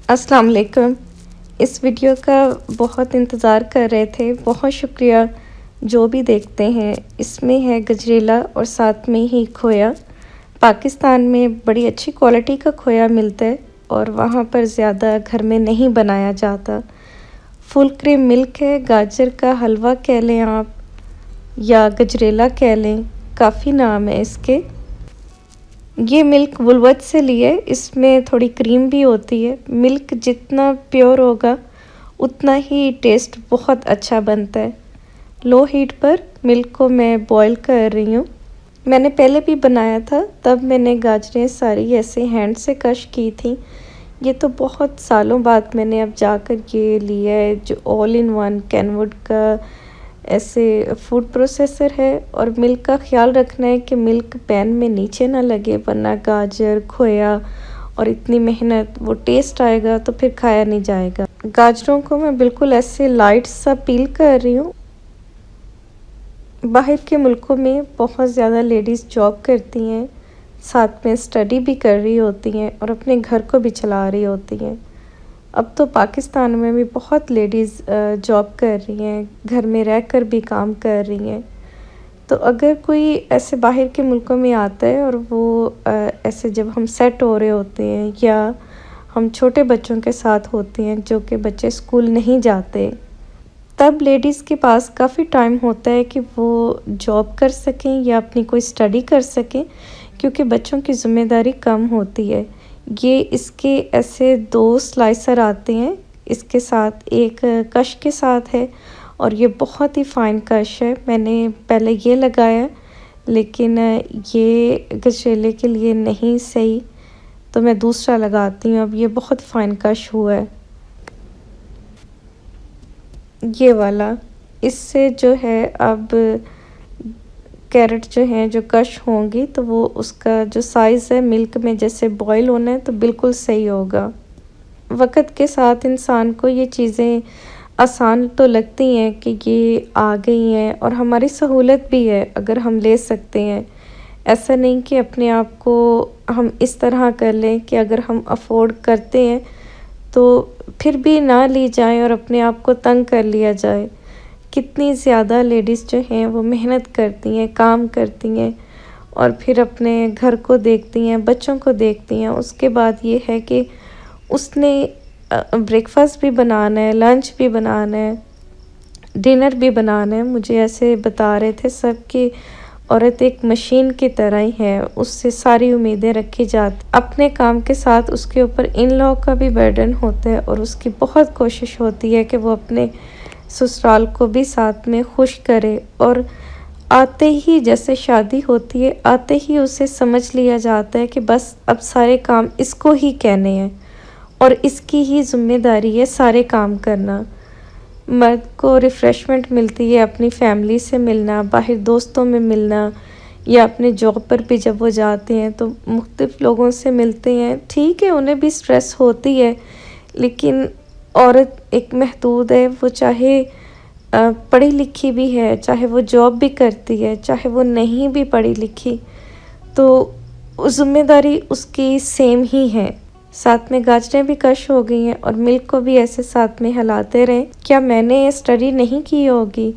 अस्सलाम वालेकुम। इस वीडियो का बहुत इंतज़ार कर रहे थे, बहुत शुक्रिया जो भी देखते हैं। इसमें है गजरेला और साथ में ही खोया। पाकिस्तान में बड़ी अच्छी क्वालिटी का खोया मिलता है और वहाँ पर ज़्यादा घर में नहीं बनाया जाता। फुल क्रीम मिल्क है, गाजर का हलवा कह लें आप या गजरेला कह लें, काफ़ी नाम है इसके। ये मिल्क वुलवर्थ से लिए, इसमें थोड़ी क्रीम भी होती है। मिल्क जितना प्योर होगा उतना ही टेस्ट बहुत अच्छा बनता है। लो हीट पर मिल्क को मैं बॉईल कर रही हूँ। मैंने पहले भी बनाया था, तब मैंने गाजरें सारी ऐसे हैंड से कश की थी। ये तो बहुत सालों बाद मैंने अब जाकर ये लिया है, जो ऑल इन वन कैनवुड का ऐसे फूड प्रोसेसर है। और मिल्क का ख्याल रखना है कि मिल्क पैन में नीचे ना लगे, वरना गाजर खोया और इतनी मेहनत, वो टेस्ट आएगा तो फिर खाया नहीं जाएगा। गाजरों को मैं बिल्कुल ऐसे लाइट सा पील कर रही हूँ। बाहर के मुल्कों में बहुत ज़्यादा लेडीज़ जॉब करती हैं, साथ में स्टडी भी कर रही होती हैं और अपने घर को भी चला रही होती हैं। अब तो पाकिस्तान में भी बहुत लेडीज़ जॉब कर रही हैं, घर में रहकर भी काम कर रही हैं। तो अगर कोई ऐसे बाहर के मुल्कों में आता है और वो ऐसे जब हम सेट हो रहे होते हैं या हम छोटे बच्चों के साथ होते हैं जो कि बच्चे स्कूल नहीं जाते, तब लेडीज़ के पास काफ़ी टाइम होता है कि वो जॉब कर सकें या अपनी कोई स्टडी कर सकें, क्योंकि बच्चों की ज़िम्मेदारी कम होती है। ये इसके ऐसे 2 स्लाइसर आते हैं, इसके साथ एक कश के साथ है और ये बहुत ही फ़ाइन कश है। मैंने पहले ये लगाया, लेकिन ये गजरेले के लिए नहीं सही, तो मैं दूसरा लगाती हूँ। अब ये बहुत फ़ाइन कश हुआ है ये वाला। इससे जो है अब कैरेट जो हैं जो कश होंगी तो वो उसका जो साइज़ है मिल्क में जैसे बॉईल होना है तो बिल्कुल सही होगा। वक़्त के साथ इंसान को ये चीज़ें आसान तो लगती हैं कि ये आ गई हैं और हमारी सहूलत भी है अगर हम ले सकते हैं। ऐसा नहीं कि अपने आप को हम इस तरह कर लें कि अगर हम अफ़ोर्ड करते हैं तो फिर भी ना ली जाए और अपने आप को तंग कर लिया जाए। कितनी ज़्यादा लेडीज़ जो हैं वो मेहनत करती हैं, काम करती हैं और फिर अपने घर को देखती हैं, बच्चों को देखती हैं। उसके बाद ये है कि उसने ब्रेकफ़ास्ट भी बनाना है, लंच भी बनाना है, डिनर भी बनाना है। मुझे ऐसे बता रहे थे सब कि औरत एक मशीन की तरह ही है, उससे सारी उम्मीदें रखी जाती। अपने काम के साथ उसके ऊपर इन लॉ का भी बर्डन होता है और उसकी बहुत कोशिश होती है कि वो अपने ससुराल को भी साथ में खुश करे। और आते ही जैसे शादी होती है, आते ही उसे समझ लिया जाता है कि बस अब सारे काम इसको ही कहने हैं और इसकी ही ज़िम्मेदारी है सारे काम करना। मर्द को रिफ़्रेशमेंट मिलती है अपनी फैमिली से मिलना, बाहर दोस्तों में मिलना या अपने जॉब पर भी जब वो जाते हैं तो मुख्तलिफ़ लोगों से मिलते हैं। ठीक है, उन्हें भी स्ट्रेस होती है, लेकिन औरत एक महदूद है। वो चाहे पढ़ी लिखी भी है, चाहे वो जॉब भी करती है, चाहे वो नहीं भी पढ़ी लिखी, तो ज़िम्मेदारी उसकी सेम ही है। साथ में गाजरें भी कश हो गई हैं और मिल्क को भी ऐसे साथ में हिलाते रहें। क्या मैंने स्टडी नहीं की होगी?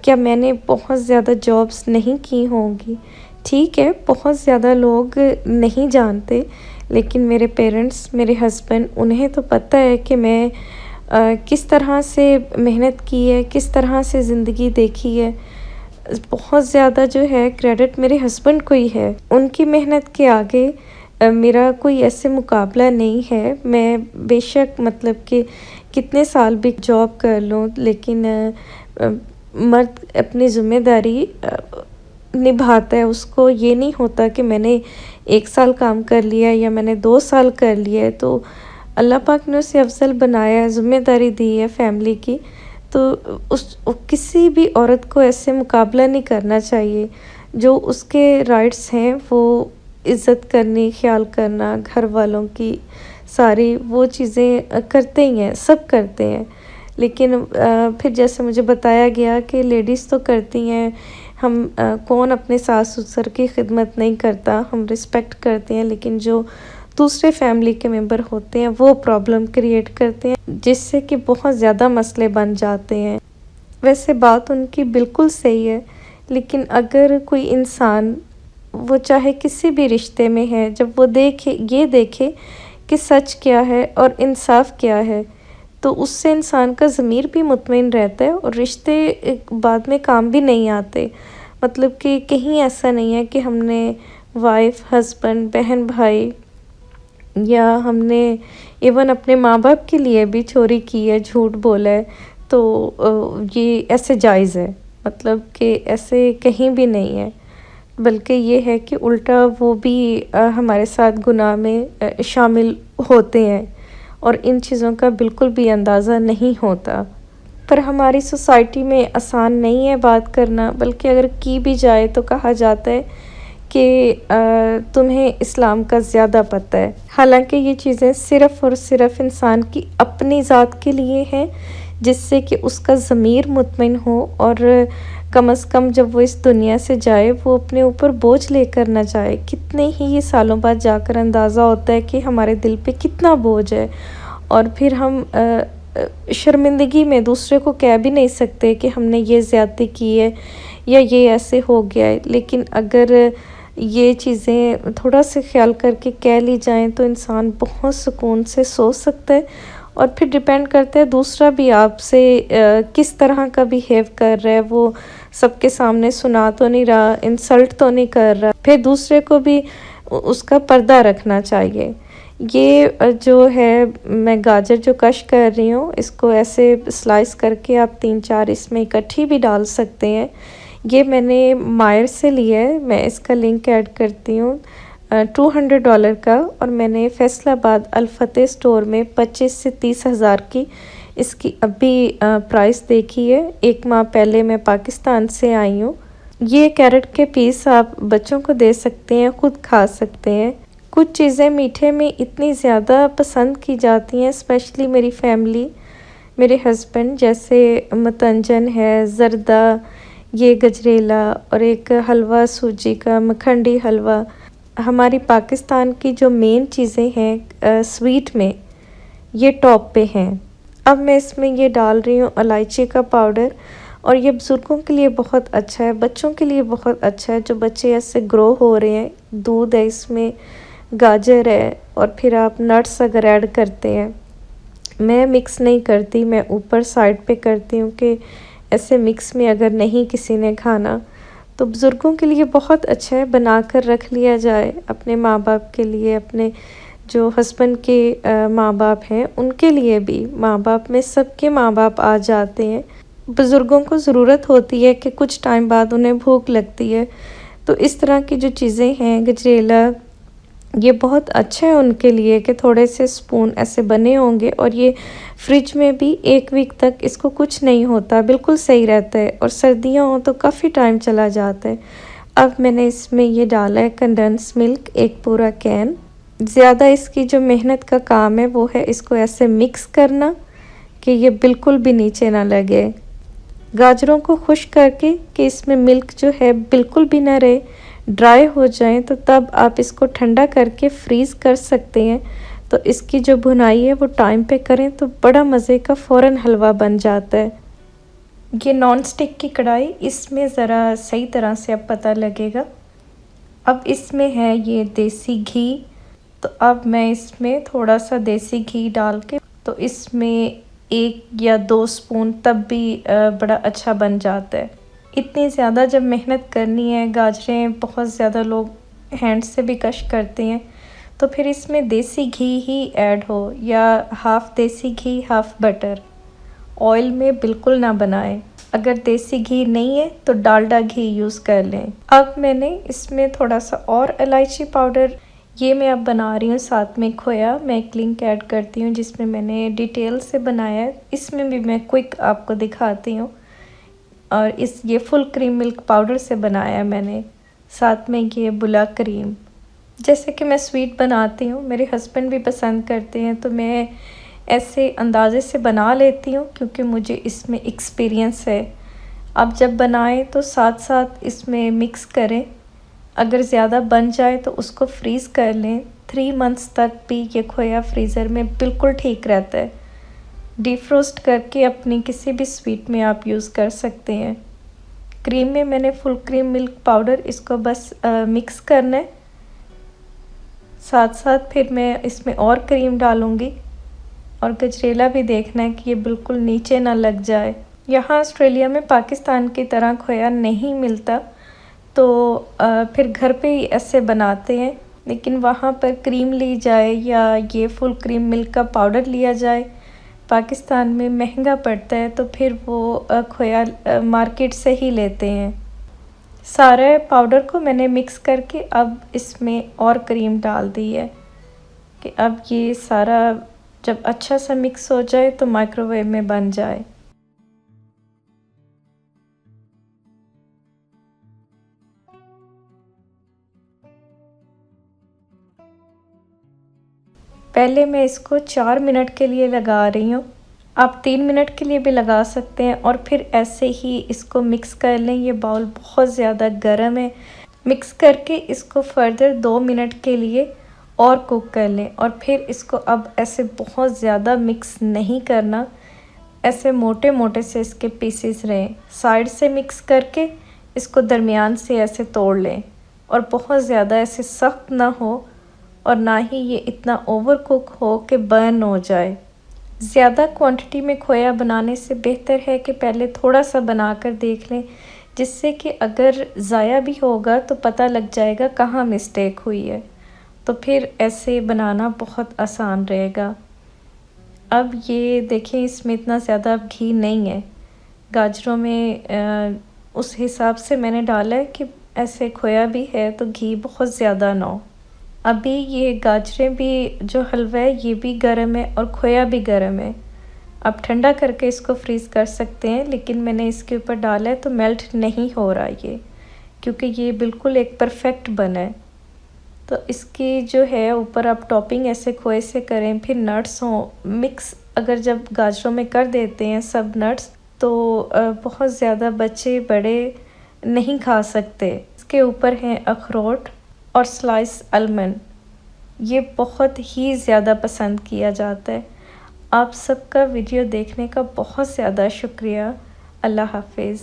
क्या मैंने बहुत ज़्यादा जॉब्स नहीं की होंगी? ठीक है, बहुत ज़्यादा लोग नहीं जानते, लेकिन मेरे पेरेंट्स, मेरे हस्बैंड, उन्हें तो पता है कि मैं किस तरह से मेहनत की है, किस तरह से ज़िंदगी देखी है। बहुत ज़्यादा जो है क्रेडिट मेरे हस्बैंड को ही है। उनकी मेहनत के आगे मेरा कोई ऐसे मुकाबला नहीं है। मैं बेशक मतलब कि कितने साल भी जॉब कर लूँ, लेकिन मर्द अपनी ज़िम्मेदारी निभाता है। उसको ये नहीं होता कि मैंने 1 साल काम कर लिया या मैंने 2 साल कर लिया है तो अल्लाह पाक ने उसे अफ़ज़ल बनाया है, ज़िम्मेदारी दी है फैमिली की। तो किसी भी औरत को ऐसे मुकाबला नहीं करना चाहिए। जो उसके राइट्स हैं वो इज़्ज़त करनी, ख़्याल करना, घर वालों की सारी वो चीज़ें करते ही हैं, सब करते हैं। लेकिन फिर जैसे मुझे बताया गया कि लेडीज़ तो करती हैं, कौन अपने सास ससुर की खिदमत नहीं करता, हम रिस्पेक्ट करते हैं, लेकिन जो दूसरे फैमिली के मेंबर होते हैं वो प्रॉब्लम क्रिएट करते हैं, जिससे कि बहुत ज़्यादा मसले बन जाते हैं। वैसे बात उनकी बिल्कुल सही है, लेकिन अगर कोई इंसान वो चाहे किसी भी रिश्ते में है, जब वो देखे कि सच क्या है और इंसाफ क्या है, तो उससे इंसान का ज़मीर भी मुतमईन रहता है और रिश्ते बाद में काम भी नहीं आते। मतलब कि कहीं ऐसा नहीं है कि हमने वाइफ, हस्बैंड, बहन, भाई या हमने इवन अपने माँ बाप के लिए भी चोरी की है, झूठ बोला है, तो ये ऐसे जायज़ है। मतलब कि ऐसे कहीं भी नहीं है, बल्कि ये है कि उल्टा वो भी हमारे साथ गुनाह में शामिल होते हैं और इन चीज़ों का बिल्कुल भी अंदाज़ा नहीं होता। पर हमारी सोसाइटी में आसान नहीं है बात करना, बल्कि अगर की भी जाए तो कहा जाता है कि तुम्हें इस्लाम का ज़्यादा पता है। हालांकि ये चीज़ें सिर्फ़ और सिर्फ इंसान की अपनी ज़ात के लिए हैं, जिससे कि उसका ज़मीर मुतमईन हो और कम से कम जब वो इस दुनिया से जाए वो अपने ऊपर बोझ लेकर ना जाए। कितने ही ये सालों बाद जाकर अंदाज़ा होता है कि हमारे दिल पे कितना बोझ है, और फिर हम शर्मिंदगी में दूसरे को कह भी नहीं सकते कि हमने ये ज़्यादती की है या ये ऐसे हो गया है। लेकिन अगर ये चीज़ें थोड़ा सा ख्याल करके कह ली जाएं तो इंसान बहुत सुकून से सो सकता है। और फिर डिपेंड करता है दूसरा भी आपसे किस तरह का बिहेव कर रहा है, वो सबके सामने सुना तो नहीं रहा, इंसल्ट तो नहीं कर रहा। फिर दूसरे को भी उसका पर्दा रखना चाहिए। ये जो है मैं गाजर जो कश कर रही हूँ, इसको ऐसे स्लाइस करके आप 3-4 इसमें इकट्ठी भी डाल सकते हैं। ये मैंने मायर से लिया है, मैं इसका लिंक ऐड करती हूँ, $200 का, और मैंने फैसलाबाद अल-फतेह स्टोर में 25 से 30 हज़ार की इसकी अभी प्राइस देखी है। 1 माह पहले मैं पाकिस्तान से आई हूँ। ये कैरेट के पीस आप बच्चों को दे सकते हैं, ख़ुद खा सकते हैं। कुछ चीज़ें मीठे में इतनी ज़्यादा पसंद की जाती हैं, स्पेशली मेरी फैमिली, मेरे हस्बैंड, जैसे मतंजन है, ज़र्दा, ये गजरेला, और एक हलवा सूजी का मखंडी हलवा। हमारी पाकिस्तान की जो मेन चीज़ें हैं स्वीट में, ये टॉप पे हैं। अब मैं इसमें ये डाल रही हूँ इलायची का पाउडर, और ये बुज़ुर्गों के लिए बहुत अच्छा है, बच्चों के लिए बहुत अच्छा है, जो बच्चे ऐसे ग्रो हो रहे हैं। दूध है इसमें, गाजर है, और फिर आप नट्स अगर ऐड करते हैं, मैं मिक्स नहीं करती, मैं ऊपर साइड पे करती हूँ कि ऐसे मिक्स में अगर नहीं किसी ने खाना तो बुज़ुर्गों के लिए बहुत अच्छा है, बनाकर रख लिया जाए। अपने माँ बाप के लिए, अपने जो हस्बैंड के माँ बाप हैं उनके लिए भी, माँ बाप में सबके माँ बाप आ जाते हैं। बुज़ुर्गों को ज़रूरत होती है कि कुछ टाइम बाद उन्हें भूख लगती है, तो इस तरह की जो चीज़ें हैं, गजरेला, ये बहुत अच्छा है उनके लिए कि थोड़े से स्पून ऐसे बने होंगे, और ये फ्रिज में भी 1 वीक तक इसको कुछ नहीं होता, बिल्कुल सही रहता है, और सर्दियाँ हों तो काफ़ी टाइम चला जाता है। अब मैंने इसमें ये डाला है कंडेंस मिल्क, 1 पूरा कैन। ज़्यादा इसकी जो मेहनत का काम है वो है इसको ऐसे मिक्स करना कि ये बिल्कुल भी नीचे ना लगे। गाजरों को खुश्क करके कि इसमें मिल्क जो है बिल्कुल भी ना रहे, ड्राई हो जाए, तो तब आप इसको ठंडा करके फ्रीज़ कर सकते हैं। तो इसकी जो भुनाई है वो टाइम पे करें तो बड़ा मज़े का फ़ौरन हलवा बन जाता है। ये नॉन स्टिक की कढ़ाई, इसमें ज़रा सही तरह से अब पता लगेगा। अब इसमें है ये देसी घी, तो अब मैं इसमें थोड़ा सा देसी घी डाल के, तो इसमें 1 या 2 स्पून तब भी बड़ा अच्छा बन जाता है। इतनी ज़्यादा जब मेहनत करनी है, गाजरें बहुत ज़्यादा लोग हैंड से भी कश करते हैं, तो फिर इसमें देसी घी ही ऐड हो, या हाफ़ देसी घी हाफ़ बटर। ऑयल में बिल्कुल ना बनाएं। अगर देसी घी नहीं है तो डालडा घी यूज़ कर लें। अब मैंने इसमें थोड़ा सा और इलायची पाउडर, ये मैं अब बना रही हूँ, साथ में खोया। मैं एक लिंक ऐड करती हूँ जिसमें मैंने डिटेल से बनाया है, इसमें भी मैं क्विक आपको दिखाती हूँ। और ये फुल क्रीम मिल्क पाउडर से बनाया मैंने, साथ में ये बुला क्रीम। जैसे कि मैं स्वीट बनाती हूँ, मेरे हस्बैंड भी पसंद करते हैं, तो मैं ऐसे अंदाज़े से बना लेती हूँ क्योंकि मुझे इसमें एक्सपीरियंस है। आप जब बनाएं तो साथ साथ इसमें मिक्स करें, अगर ज़्यादा बन जाए तो उसको फ्रीज़ कर लें, 3 मंथ्स तक भी ये खोया फ्रीज़र में बिल्कुल ठीक रहता है। डिफ्रोस्ट करके अपनी किसी भी स्वीट में आप यूज़ कर सकते हैं। क्रीम में मैंने फुल क्रीम मिल्क पाउडर इसको बस मिक्स करना है। साथ साथ फिर मैं इसमें और क्रीम डालूँगी और गजरेला भी देखना है कि ये बिल्कुल नीचे ना लग जाए। यहाँ ऑस्ट्रेलिया में पाकिस्तान की तरह खोया नहीं मिलता, तो फिर घर पे ही ऐसे बनाते हैं, लेकिन वहाँ पर क्रीम ली जाए या ये फुल क्रीम मिल्क का पाउडर लिया जाए, पाकिस्तान में महंगा पड़ता है, तो फिर वो खोया मार्केट से ही लेते हैं। सारे पाउडर को मैंने मिक्स करके अब इसमें और क्रीम डाल दी है कि अब ये सारा जब अच्छा सा मिक्स हो जाए तो माइक्रोवेव में बन जाए। पहले मैं इसको 4 मिनट के लिए लगा रही हूँ। आप 3 मिनट के लिए भी लगा सकते हैं और फिर ऐसे ही इसको मिक्स कर लें। ये बाउल बहुत ज़्यादा गर्म है। मिक्स करके इसको फर्दर 2 मिनट के लिए और कुक कर लें और फिर इसको अब ऐसे बहुत ज़्यादा मिक्स नहीं करना, ऐसे मोटे मोटे से इसके पीसेस रहें। साइड से मिक्स करके इसको दरमियान से ऐसे तोड़ लें और बहुत ज़्यादा ऐसे सख्त ना हो और ना ही ये इतना ओवर कुक हो कि बर्न हो जाए। ज़्यादा क्वांटिटी में खोया बनाने से बेहतर है कि पहले थोड़ा सा बनाकर देख लें, जिससे कि अगर ज़ाया भी होगा तो पता लग जाएगा कहाँ मिस्टेक हुई है, तो फिर ऐसे बनाना बहुत आसान रहेगा। अब ये देखें, इसमें इतना ज़्यादा घी नहीं है। गाजरों में उस हिसाब से मैंने डाला है कि ऐसे खोया भी है तो घी बहुत ज़्यादा ना हो। अभी ये गाजरें भी, जो हलवा है ये भी गर्म है और खोया भी गर्म है। आप ठंडा करके इसको फ्रीज़ कर सकते हैं, लेकिन मैंने इसके ऊपर डाला है तो मेल्ट नहीं हो रहा ये, क्योंकि ये बिल्कुल एक परफेक्ट बना है। तो इसकी जो है ऊपर आप टॉपिंग ऐसे खोए से करें, फिर नट्स हों मिक्स, अगर जब गाजरों में कर देते हैं सब नट्स तो बहुत ज़्यादा बच्चे बड़े नहीं खा सकते। इसके ऊपर हैं अखरोट और स्लाइस आलमंड, ये बहुत ही ज़्यादा पसंद किया जाता है। आप सबका वीडियो देखने का बहुत ज़्यादा शुक्रिया। अल्लाह हाफिज़।